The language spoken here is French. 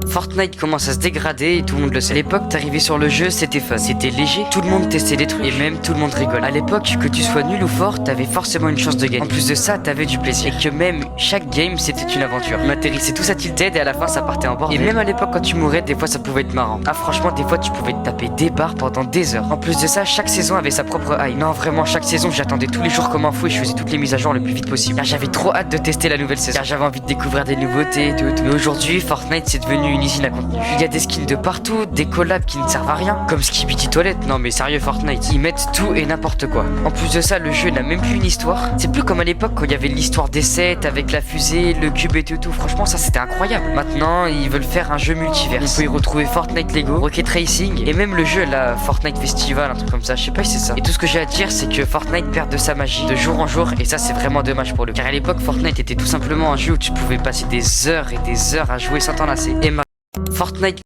Fortnite commence à se dégrader et tout le monde le sait. À l'époque, t'arrivais sur le jeu, c'était fun, c'était léger, tout le monde testait des trucs et même tout le monde rigole. À l'époque, que tu sois nul ou fort, t'avais forcément une chance de gagner. En plus de ça, t'avais du plaisir. Et que même chaque game, c'était une aventure. On atterrissait tous à Tilted et à la fin, ça partait en bordel. Et même à l'époque, quand tu mourais, des fois, ça pouvait être marrant. Ah, franchement, des fois, tu pouvais te taper des barres pendant des heures. En plus de ça, chaque saison avait sa propre hype. Non, vraiment, chaque saison, j'attendais tous les jours comme un fou et je faisais toutes les mises à jour le plus vite possible. Car j'avais trop hâte de tester la nouvelle saison. Car j'avais envie de découvrir des nouveautés et tout. Mais aujourd'hui, Fortnite, c'est devenu une usine à contenu. Il y a des skins de partout, des collabs qui ne servent à rien, comme Skibidi Toilette. Non mais sérieux Fortnite, ils mettent tout et n'importe quoi. En plus de ça, le jeu n'a même plus une histoire. C'est plus comme à l'époque quand il y avait l'histoire des sets avec la fusée, le cube et tout. Franchement ça c'était incroyable. Maintenant ils veulent faire un jeu multivers. On peut y retrouver Fortnite Lego, Rocket Racing et même le jeu là, Fortnite Festival, un truc comme ça, je sais pas si c'est ça. Et tout ce que j'ai à dire c'est que Fortnite perd de sa magie de jour en jour et ça c'est vraiment dommage pour le. Car à l'époque Fortnite était tout simplement un jeu où tu pouvais passer des heures et des heures à jouer sans t'en lasser. Et Fortnite